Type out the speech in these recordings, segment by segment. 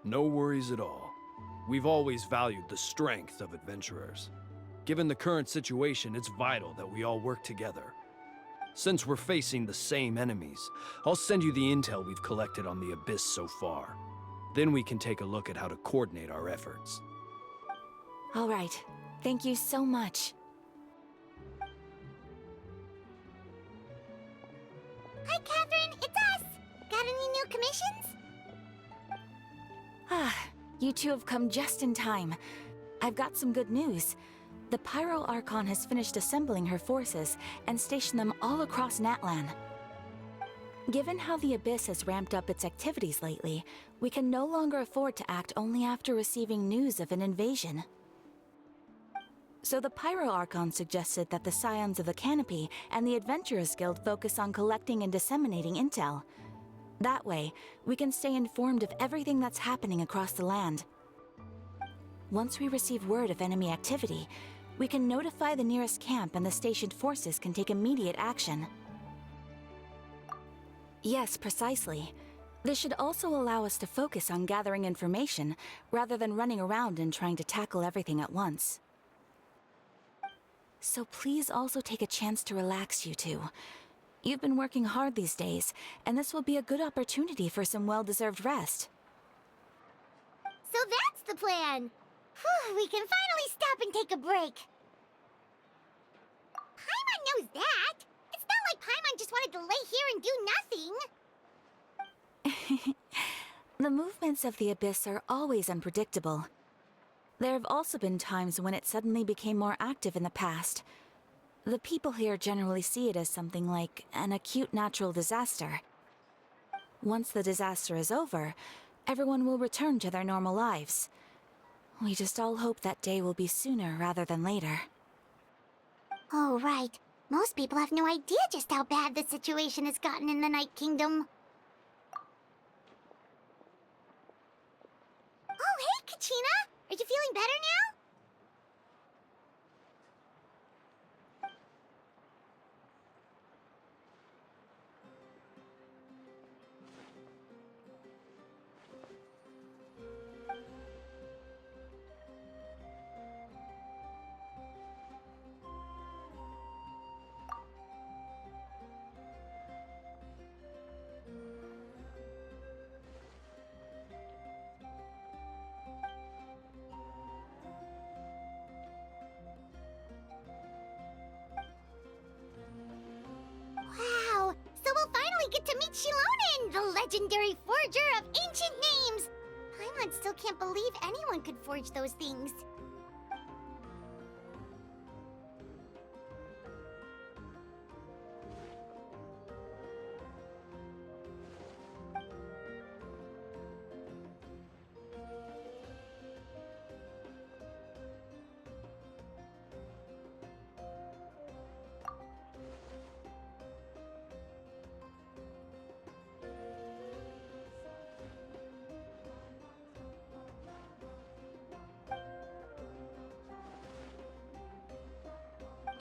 No worries at all. We've always valued the strength of adventurers. Given the current situation, it's vital that we all work together. Since we're facing the same enemies, I'll send you the intel we've collected on the Abyss so far. Then we can take a look at how to coordinate our efforts. All right. Thank you so much. Hi, Catherine. It's us. Got any new commissions? Ah, you two have come just in time. I've got some good news. The Pyro Archon has finished assembling her forces and stationed them all across Natlan. Given how the Abyss has ramped up its activities lately, we can no longer afford to act only after receiving news of an invasion. So the Pyro Archon suggested that the Scions of the Canopy and the Adventurers Guild focus on collecting and disseminating intel. That way, we can stay informed of everything that's happening across the land. Once we receive word of enemy activity, we can notify the nearest camp and the stationed forces can take immediate action. Yes, precisely. This should also allow us to focus on gathering information, rather than running around and trying to tackle everything at once. So please also take a chance to relax, you two. You've been working hard these days, and this will be a good opportunity for some well-deserved rest. So that's the plan. Whew, we can finally stop and take a break. Paimon knows that. It's not like Paimon just wanted to lay here and do nothing. The movements of the Abyss are always unpredictable. There have also been times when it suddenly became more active in the past. The people here generally see it as something like an acute natural disaster. Once the disaster is over, everyone will return to their normal lives. We just all hope that day will be sooner rather than later. Oh, right. Most people have no idea just how bad the situation has gotten in the Night Kingdom. Oh, hey, Kachina! Are you feeling better now? Wow! So we'll finally get to meet Shilonen, the legendary forger of ancient names! Paimon still can't believe anyone could forge those things.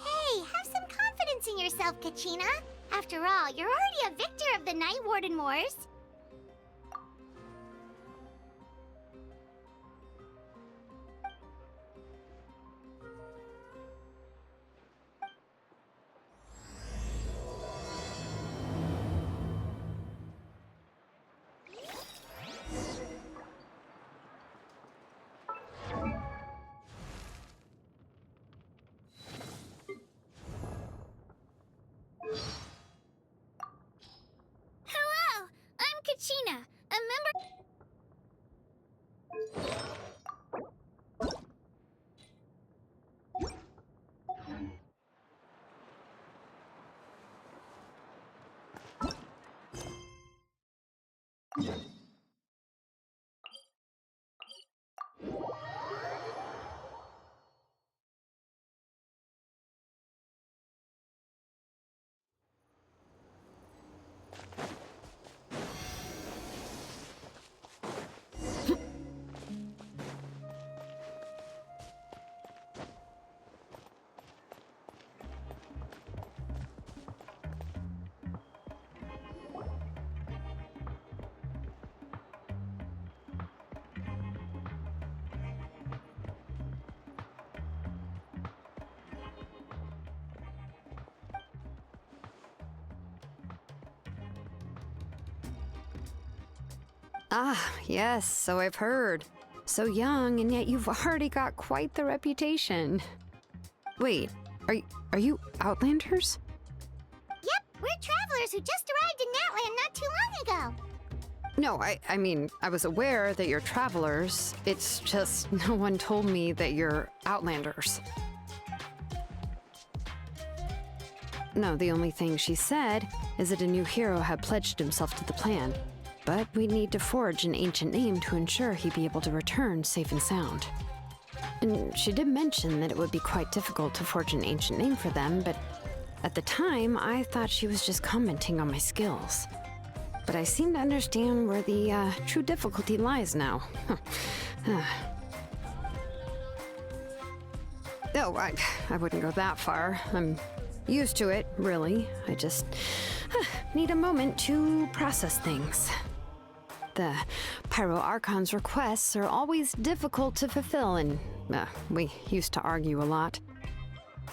Hey, have some confidence in yourself, Kachina. After all, you're already a victor of the Night Warden Wars. Hello, I'm Kachina, a member... Ah, yes, so I've heard. So young, and yet you've already got quite the reputation. Wait, are you Outlanders? Yep, we're travelers who just arrived in Natlan not too long ago. No, I mean, I was aware that you're travelers. It's just no one told me that you're Outlanders. No, the only thing she said is that a new hero had pledged himself to the plan. But we'd need to forge an ancient name to ensure he'd be able to return safe and sound. And she did mention that it would be quite difficult to forge an ancient name for them, but at the time, I thought she was just commenting on my skills. But I seem to understand where the true difficulty lies now. Oh, I wouldn't go that far. I'm used to it, really. I just need a moment to process things. The Pyro Archon's requests are always difficult to fulfill, and we used to argue a lot.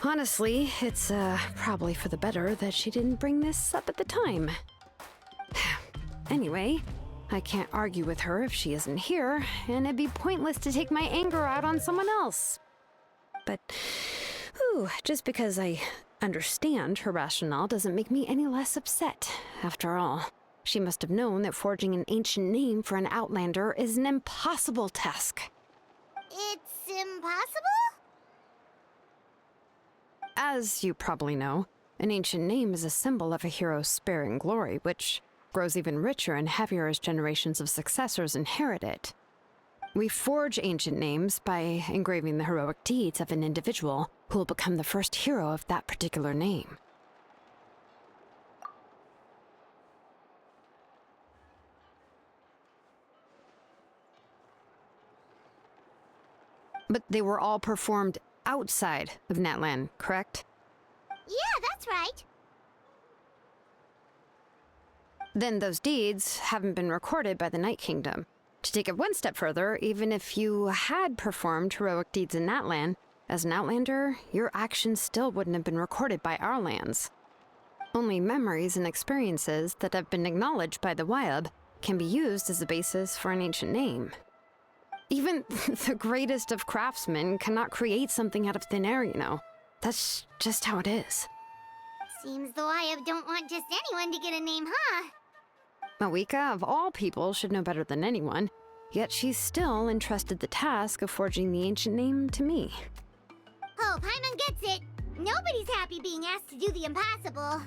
Honestly, it's probably for the better that she didn't bring this up at the time. Anyway, I can't argue with her if she isn't here, and it'd be pointless to take my anger out on someone else. But, just because I understand her rationale doesn't make me any less upset. After all, she must have known that forging an ancient name for an Outlander is an impossible task. It's impossible? As you probably know, an ancient name is a symbol of a hero's spirit and glory, which grows even richer and heavier as generations of successors inherit it. We forge ancient names by engraving the heroic deeds of an individual who will become the first hero of that particular name. But they were all performed outside of Natlan, correct? Yeah, that's right. Then those deeds haven't been recorded by the Night Kingdom. To take it one step further, even if you had performed heroic deeds in Natlan, as an Outlander, your actions still wouldn't have been recorded by our lands. Only memories and experiences that have been acknowledged by the Wyab can be used as a basis for an ancient name. Even the greatest of craftsmen cannot create something out of thin air, you know. That's just how it is. Seems the Wyab don't want just anyone to get a name, huh? Mawika, of all people, should know better than anyone, yet she's still entrusted the task of forging the ancient name to me. Oh, Paimon gets it. Nobody's happy being asked to do the impossible.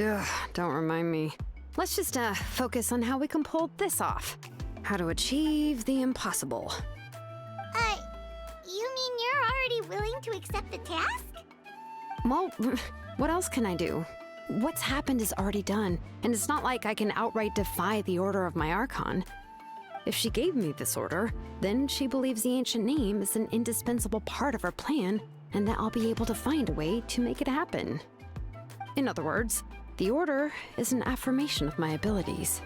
Ugh, don't remind me. Let's just focus on how we can pull this off. How to achieve the impossible. You mean you're already willing to accept the task? Well, what else can I do? What's happened is already done, and it's not like I can outright defy the order of my Archon. If she gave me this order, then she believes the ancient name is an indispensable part of her plan, and that I'll be able to find a way to make it happen. In other words, the order is an affirmation of my abilities.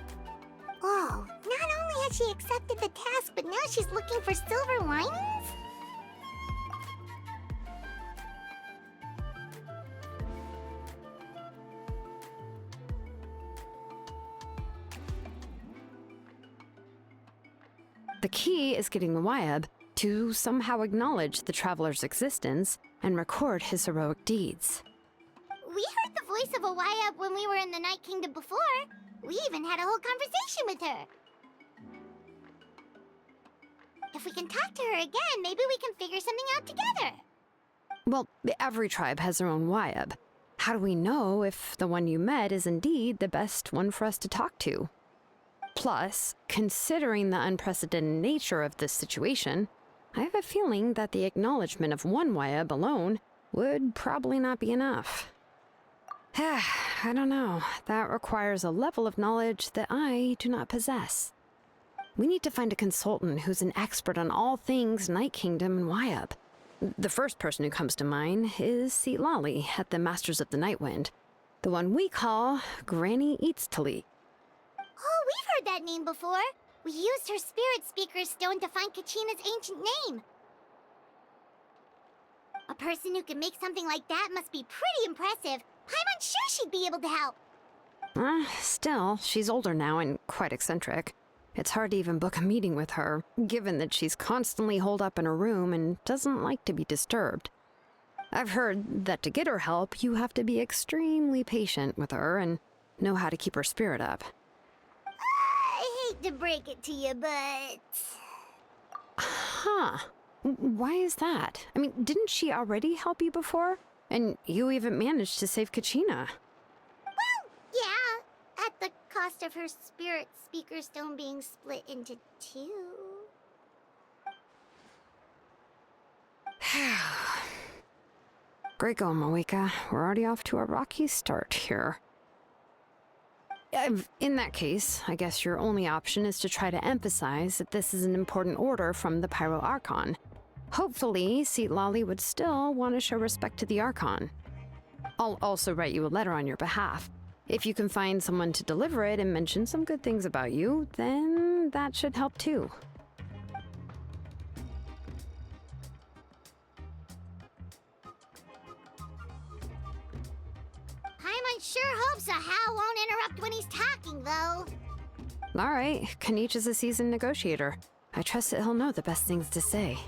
Whoa, not only has she accepted the task, but now she's looking for silver linings? The key is getting the Wyab to somehow acknowledge the traveler's existence and record his heroic deeds. We heard the voice of a Wyab when we were in the Night Kingdom before. We even had a whole conversation with her. If we can talk to her again, maybe we can figure something out together. Well, every tribe has their own Wyab. How do we know if the one you met is indeed the best one for us to talk to? Plus, considering the unprecedented nature of this situation, I have a feeling that the acknowledgement of one Wyab alone would probably not be enough. I don't know. That requires a level of knowledge that I do not possess. We need to find a consultant who's an expert on all things Night Kingdom and Wyab. The first person who comes to mind is Lali at the Masters of the Nightwind, the one we call Granny Eatstali. Oh, we've heard that name before. We used her Spirit Speaker Stone to find Kachina's ancient name. A person who can make something like that must be pretty impressive. I'm unsure she'd be able to help. Still, she's older now and quite eccentric. It's hard to even book a meeting with her, given that she's constantly holed up in her room and doesn't like to be disturbed. I've heard that to get her help, you have to be extremely patient with her and know how to keep her spirit up. I hate to break it to you, but... Huh. Why is that? I mean, didn't she already help you before? And you even managed to save Kachina. Well, yeah, at the cost of her spirit speaker stone being split into two. Great going, Moeka. We're already off to a rocky start here. In that case, I guess your only option is to try to emphasize that this is an important order from the Pyro Archon. Hopefully, Seatlali would still want to show respect to the Archon. I'll also write you a letter on your behalf. If you can find someone to deliver it and mention some good things about you, then that should help too. Paimon sure hopes a Hal won't interrupt when he's talking, though. All right, Kanich is a seasoned negotiator. I trust that he'll know the best things to say.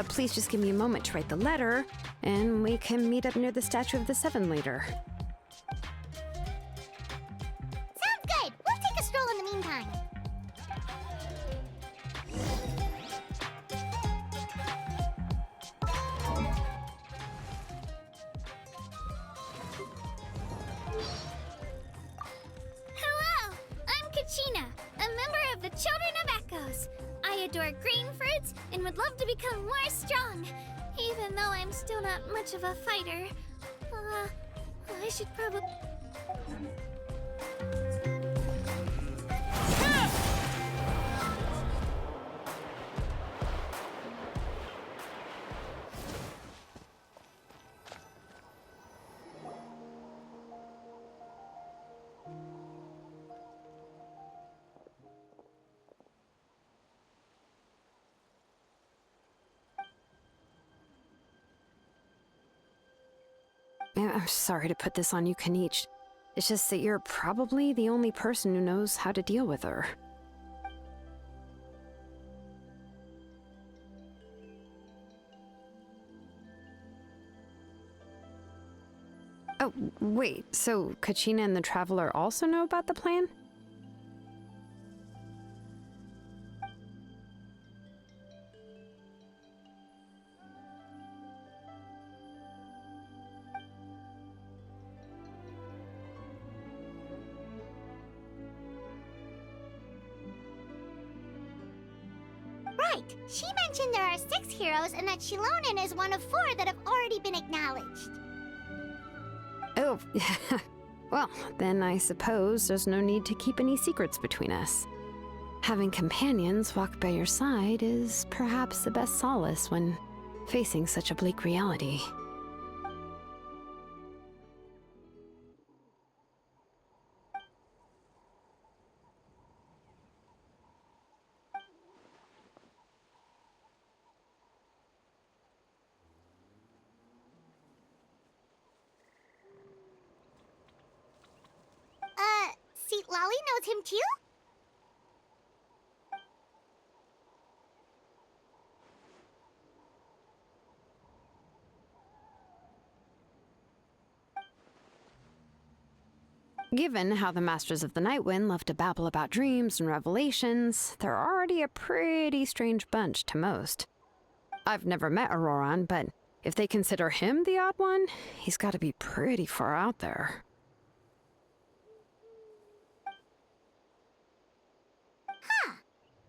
Please just give me a moment to write the letter, and we can meet up near the Statue of the Seven later. Sounds good. We'll take a stroll in the meantime. Hello! I'm Kachina, a member of the Children of Echoes. I adore green fruits and would love to become more strong, even though I'm still not much of a fighter. I should probably... I'm sorry to put this on you, Kanich. It's just that you're probably the only person who knows how to deal with her. Oh, wait, so Kachina and the Traveler also know about the plan? Right. She mentioned there are 6 heroes and that Shilonen is one of 4 that have already been acknowledged. Oh, well, then I suppose there's no need to keep any secrets between us. Having companions walk by your side is perhaps the best solace when facing such a bleak reality. Seatlali knows him too? Given how the Masters of the Nightwind love to babble about dreams and revelations, they're already a pretty strange bunch to most. I've never met Auroran, but if they consider him the odd one, he's got to be pretty far out there.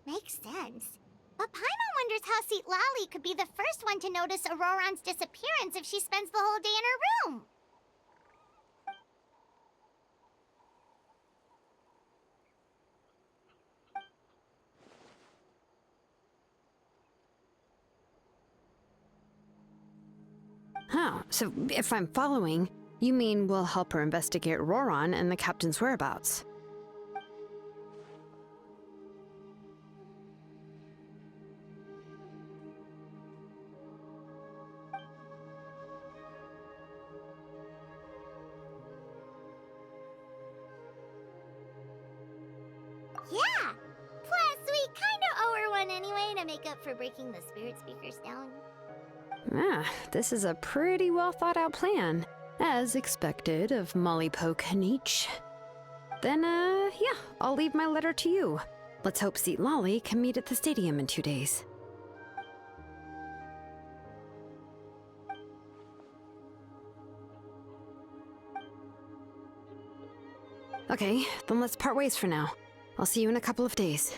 Makes sense. But Paimon wonders how Seatlali could be the first one to notice Auroran's disappearance if she spends the whole day in her room. Oh, so if I'm following, you mean we'll help her investigate Auroran and the captain's whereabouts? up for breaking the spirit speakers down? This is a pretty well thought out plan, as expected of Molly Poke Nietzsche. Then, yeah, I'll leave my letter to you. Let's hope Seat Lolly can meet at the stadium in 2 days. Okay, then let's part ways for now. I'll see you in a couple of days.